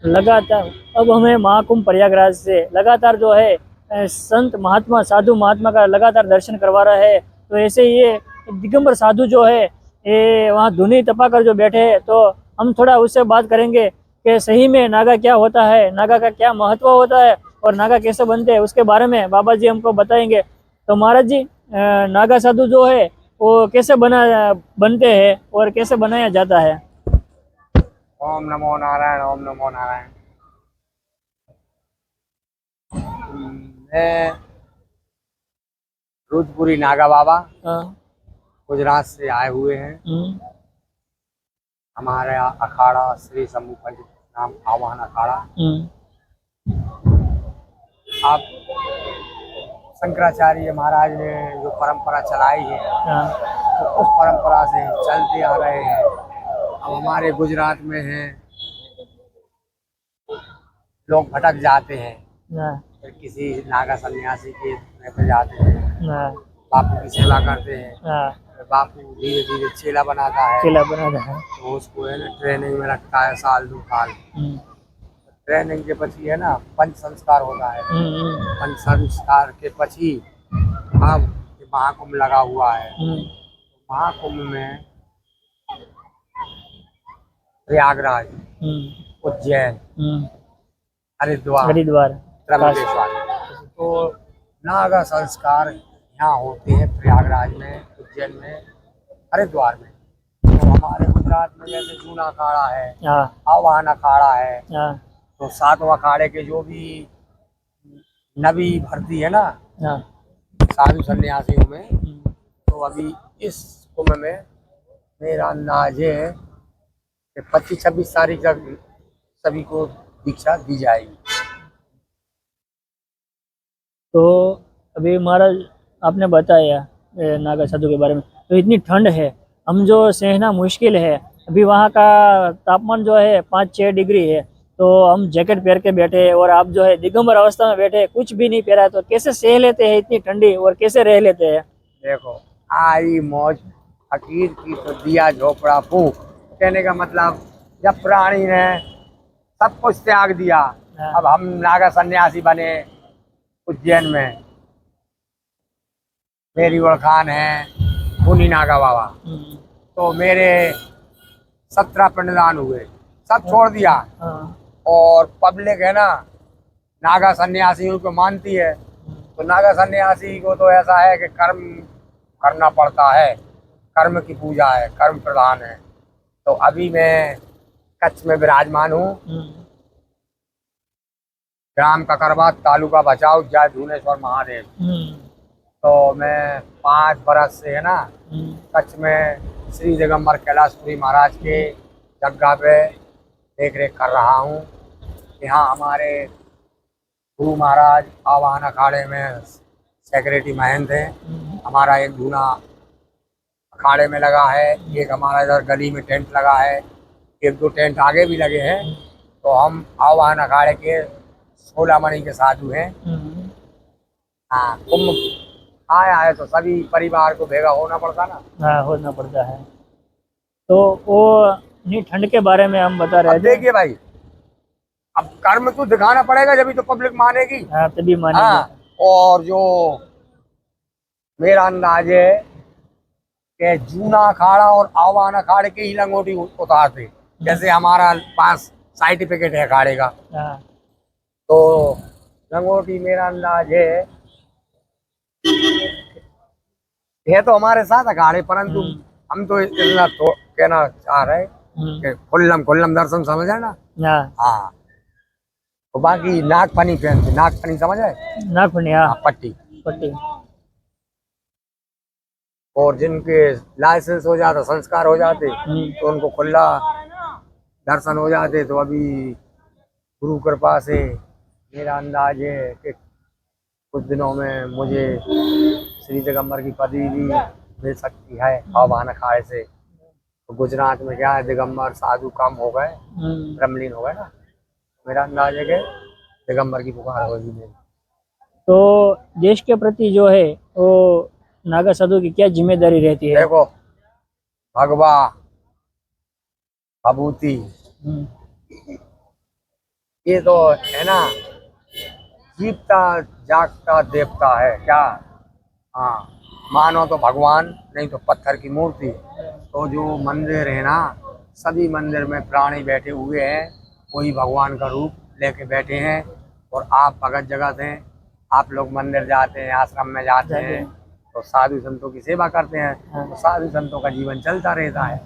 लगातार अब हमें महाकुंभ प्रयागराज से लगातार जो है संत महात्मा साधु महात्मा का लगातार दर्शन करवा रहा है। तो ऐसे ये दिगंबर साधु जो है ये वहाँ धुनी तपाकर जो बैठे हैं, तो हम थोड़ा उससे बात करेंगे कि सही में नागा क्या होता है, नागा का क्या महत्व होता है और नागा कैसे बनते हैं, उसके बारे में बाबा जी हमको बताएंगे। तो महाराज जी, नागा साधु जो है वो कैसे बनते हैं और कैसे बनाया जाता है? ओम नमो नारायण, ओम नमो नारायण। मैं रुद्रपुरी नागा बाबा हाँ। गुजरात से आए हुए हैं। हमारे अखाड़ा श्री शंभू पंडित नाम आवाहन अखाड़ा। आप शंकराचार्य महाराज ने जो परंपरा चलाई है, तो उस परंपरा से चलते आ रहे हैं। अब हमारे गुजरात में हैं, लोग भटक जाते हैं, फिर किसी नागा सन्यासी के पे जाते हैं, बापू की सेवा करते हैं। बापू धीरे धीरे चेला बनाता है, तो उसको है ना ट्रेनिंग में रखता है साल 2 साल। ट्रेनिंग के पची है ना पंच संस्कार होता है। पंच संस्कार के पची अब महाकुंभ लगा हुआ है। महाकुंभ में प्रयागराज, उज्जैन, हरिद्वार, त्र्यंबकेश्वर, तो नागा संस्कार यहाँ होते हैं प्रयागराज में, उज्जैन में, हरिद्वार में। तो हमारे गुजरात में जैसे जूना अखाड़ा है, आवाहन अखाड़ा है, तो 7वां अखाड़े के जो भी नवी भर्ती है ना साधु सन्यासियों में, तो अभी इस कुंभ में मेरा अंदाज है कि 25-26 तारीख तक सभी को दीक्षा दी जाएगी। तो अभी महाराज आपने बताया नागा साधु के बारे में, तो इतनी ठंड है, हम जो सहना मुश्किल है। अभी वहाँ का तापमान जो है 5-6 डिग्री है, तो हम जैकेट पहन के बैठे हैं और आप जो है दिगंबर अवस्था में बैठे, कुछ भी नहीं पहना, तो कैसे सह लेते हैं इतनी ठंडी और कैसे रह लेते हैं? देखो, आई मौज फकीर की तो दिया झोपड़ा फूक। कहने का मतलब जब प्राणी ने सब कुछ त्याग दिया, अब हम नागा सन्यासी बने उज्जैन में। मेरी ओळखान है मुनि नागा बाबा, तो मेरे 17 पिंडदान हुए, सब छोड़ दिया। और पब्लिक है ना नागा सन्यासियों को मानती है, तो नागा सन्यासी को तो ऐसा है कि कर्म करना पड़ता है, कर्म की पूजा है, कर्म प्रधान है। तो अभी मैं कच्छ में विराजमान हूँ, ग्राम ककरवा, तालुका भचाऊ, जय धुनेश्वर महादेव। तो मैं 5 बरस से है ना कच्छ में श्री दिगंबर कैलाशपुरी महाराज के जगह पे देख रेख कर रहा हूँ। यहाँ हमारे गुरु महाराज आवाहन अखाड़े में सेक्रेटरी महंत हैं। हमारा एक धूना अखाड़े में लगा है, एक हमारा इधर गली में टेंट लगा है, 1-2 टेंट आगे भी लगे हैं। तो हम आवाहन अखाड़े के 16 मणि के साधु हैं। हाँ, कुंभ आया है तो सभी परिवार को भेगा होना पड़ता ना। हाँ, होना पड़ता है। तो वो नहीं, ठंड के बारे में हम बता रहे थे। देखिए भाई, अब कर्म तो दिखाना पड़ेगा जब तो पब्लिक मानेगी। हाँ, तभी मानेगी। हाँ, और जो मेरा अंदाज है कि जूना अखाड़ा और आवाहन अखाड़े के ही लंगोटी उतारते, जैसे हमारा पास सर्टिफिकेट है अखाड़े का। तो लंगोटी मेरा अंदाज है तो हमारे साथ अखाड़े, परंतु हम तो इतना तो कहना चाह रहे कि खुल्लम दर्शन समझ है ना। हाँ, तो बाकी नागफनी पहनते, नागफनी समझ है, नागफनी, पट्टी। और जिनके लाइसेंस हो जाता, संस्कार हो जाते, तो उनको खुला दर्शन हो जाते। तो अभी गुरु कृपा से मेरा अंदाज है कि कुछ दिनों में मुझे श्री दिगंबर की पदवी भी मिल सकती है आवाहन अखाड़े से। तो गुजरात में क्या है, दिगंबर साधु कम हो गए, ब्रह्मलीन हो गए ना। मेरा अंदाज है कि दिगंबर की पुकार होगी मेरी। तो देश के प्रति जो है वो नागा साधु की क्या जिम्मेदारी रहती है? देखो, भगवा, भभूति, ये तो है ना, जीवता जागता देवता है क्या। हाँ, मानो तो भगवान, नहीं तो पत्थर की मूर्ति। तो जो मंदिर है ना, सभी मंदिर में प्राणी बैठे हुए हैं, कोई भगवान का रूप लेके बैठे हैं। और आप भगत जगत हैं, आप लोग मंदिर जाते हैं, आश्रम में जाते हैं, तो साधु संतों की सेवा करते हैं, तो साधु संतों का जीवन चलता रहता है।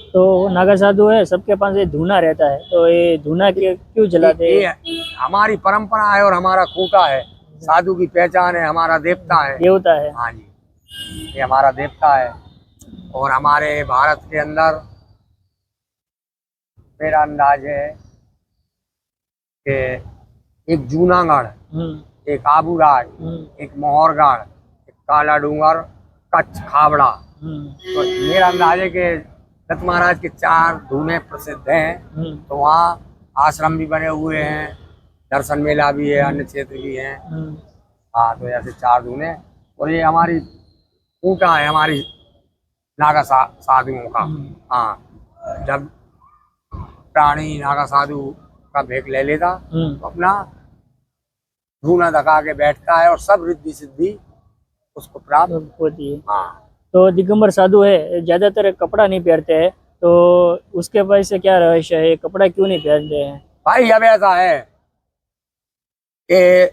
तो नागा साधु है, सबके पास ये धूना रहता है, तो ये धूना क्यों जलाते हैं? ये हमारी परंपरा है और हमारा खूंटा है। साधु की पहचान है, हमारा देवता है। देवता है। हाँ जी, ये हमारा देवता है। और हमारे भारत के अंदर मेरा अंदाज है कि एक जूनागढ़, एक आबूराज, एक मोहरगढ़, एक काला डूंगर, कच्छ, खाबड़ा। तो मेरा अंदाज है कि दत्त महाराज के 4 धूने प्रसिद्ध हैं। तो वहाँ आश्रम भी बने हुए हैं, दर्शन मेला भी है, अन्य क्षेत्र भी हैं। हाँ, तो ऐसे 4 धूने। और ये हमारी खूंटा है, हमारी नागा साधुओं का। हाँ, जब प्राणी नागा साधु का भेंट ले लेता तो अपना धूना धका के बैठता है और सब रिद्धि सिद्धि उसको प्राप्त होती है। हाँ। तो दिगंबर साधु है, ज्यादातर कपड़ा नहीं पहनते हैं, तो उसके वजह से क्या रहस्य है, कपड़ा क्यों नहीं पहनते हैं? भाई अब ऐसा है कि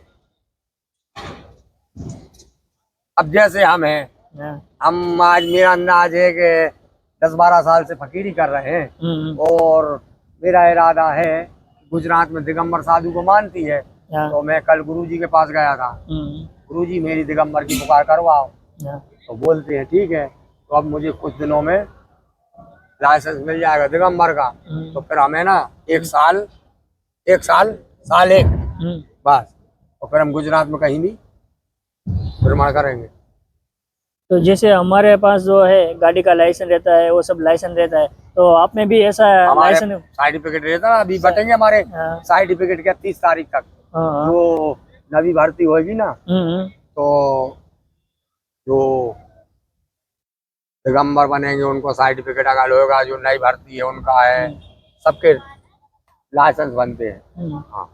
अब जैसे हम हैं, हम आज मेरा अंदाज है कि 10-12 साल से फकीरी कर रहे हैं। और मेरा इरादा है, गुजरात में दिगंबर साधु को मानती है। तो मैं कल गुरुजी के पास गया था, गुरुजी मेरी दिगंबर की पुकार करवाओ। तो बोलते हैं ठीक है। तो अब मुझे कुछ दिनों में लाइसेंस मिल जाएगा दिगंबर का। तो फिर हमें ना एक साल बस, और फिर हम गुजरात में कहीं भी भ्रमण करेंगे। तो जैसे हमारे पास जो है गाड़ी का लाइसेंस रहता है, वो सब लाइसेंस रहता है, तो आप में भी ऐसा लाइसेंस? सर्टिफिकेट रहता है, अभी बटेंगे हमारे सर्टिफिकेट क्या 30 तारीख तक। जो नवी भर्ती होगी ना, तो जो दिगंबर बनेंगे उनको सर्टिफिकेट अगर होगा, जो नई भर्ती है उनका है, सबके लाइसेंस बनते हैं। हाँ,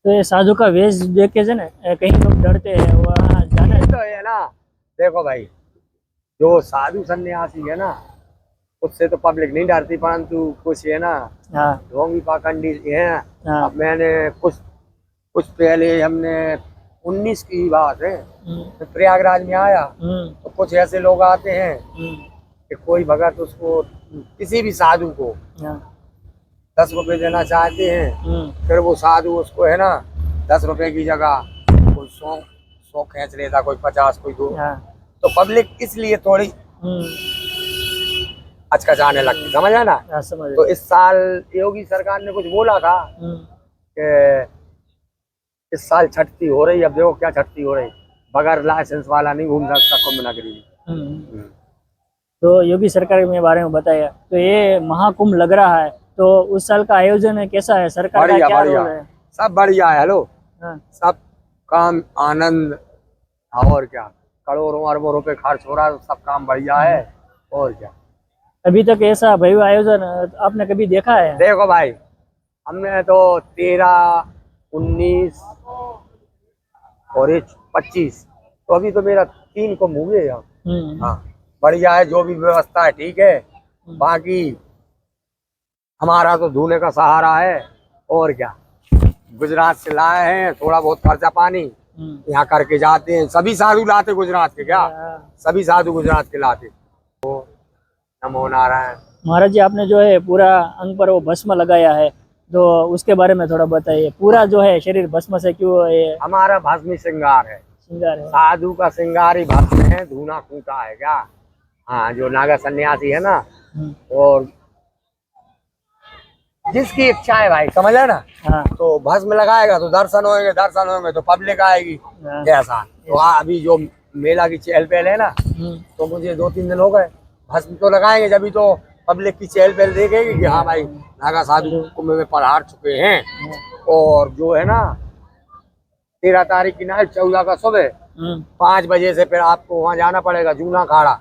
तो ये साधु का वेश देख के ना कहीं लोग डरते हैं वहाँ जाना है। तो है ना, देखो भाई, जो साधु सन्यासी है ना, उससे तो पब्लिक नहीं डरती, परंतु कुछ है ना ढोंगी पाखंडी है। अब मैंने कुछ पहले, हमने 19 की बात है, तो प्रयागराज में आया, तो कुछ ऐसे लोग आते हैं कि कोई भगत उसको, किसी भी साधु को 10 रुपए देना चाहते हैं। फिर वो साधु उसको है ना 10 रुपए की जगह कोई 100 खींच लेता, कोई 50, कोई 2। तो पब्लिक इसलिए थोड़ी हचकचाने लगती, समझ है ना। तो इस साल योगी सरकार ने कुछ बोला था कि इस साल छठती हो रही। अब देखो क्या छठती हो रही, बगैर लाइसेंस वाला नहीं घूम सकता कुंभ नगरी में। तो योगी सरकार के बारे में बताया, तो ये महाकुंभ लग रहा है, तो उस साल का आयोजन कैसा है, सरकार का क्या रोल है? सब बढ़िया है। हेलो, सब काम आनंद, और क्या, करोड़ों अरबों रुपए खर्च हो रहा है, सब काम बढ़िया है। और क्या, अभी तक ऐसा भव्य आयोजन आपने कभी देखा है? देखो भाई, हमने तो 13, 19 और 25, तो अभी तो मेरा 3 को मुँह है यहाँ। हाँ, बढ़िया है, जो भी व्यवस्था है ठीक है। बाकी हमारा तो धूने का सहारा है। और क्या, गुजरात से लाए हैं, थोड़ा बहुत खर्चा पानी यहाँ करके जाते हैं। सभी साधु लाते गुजरात के, क्या सभी साधु गुजरात के लाते। तो नमो नारायण। महाराज जी, आपने जो है पूरा अंग पर वो भस्म लगाया है, तो उसके बारे में थोड़ा बताइए। पूरा जो है शरीर भस्म से क्यों है? हमारा भस्म श्रृंगार है, श्रृंगार है। साधु का श्रृंगार ही भस्म है, धूना खूंटा है क्या। हाँ, जो नागा सन्यासी है ना, और जिसकी इच्छा है भाई, समझ है ना। तो भस्म लगाएगा तो दर्शन होंगे तो पब्लिक आएगी। जैसा तो अभी जो मेला की चहल पहल है ना, तो मुझे 2-3 दिन हो गए, भस्म तो लगाएंगे, जब भी तो पब्लिक की चहल पहल देखेगी कि हाँ भाई नागा साधु कुंभ में पधार चुके हैं। और जो है ना 13 तारीख की नाइट, 14 का सुबह 5 बजे से फिर आपको वहाँ जाना पड़ेगा, जूना खाड़ा।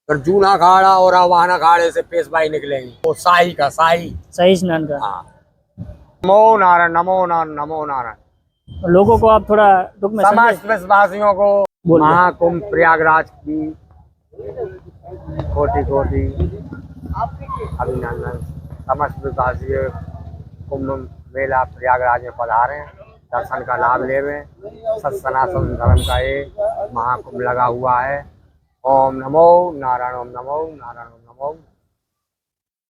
फिर जूना अखाड़ा और आवाहन अखाड़े से पेशवाई निकलेंगी, वो शाही का शाही। सही स्नान का। हाँ, नमो नारायण, नमो नारायण, नमो नारायण। लोगों को आप थोड़ा टूक में समस्त विश्ववासियों को बोलिए। महाकुंभ प्रयागराज की कोटि कोटि अभिनंदन। समस्त विश्वासी कुंभ मेला प्रयागराज में पधारे, दर्शन का लाभ लेवे। सत सनातन धर्म का ये महाकुंभ लगा हुआ है। ओम नमो नारायण, ओम नमो नारायण, ओम नमो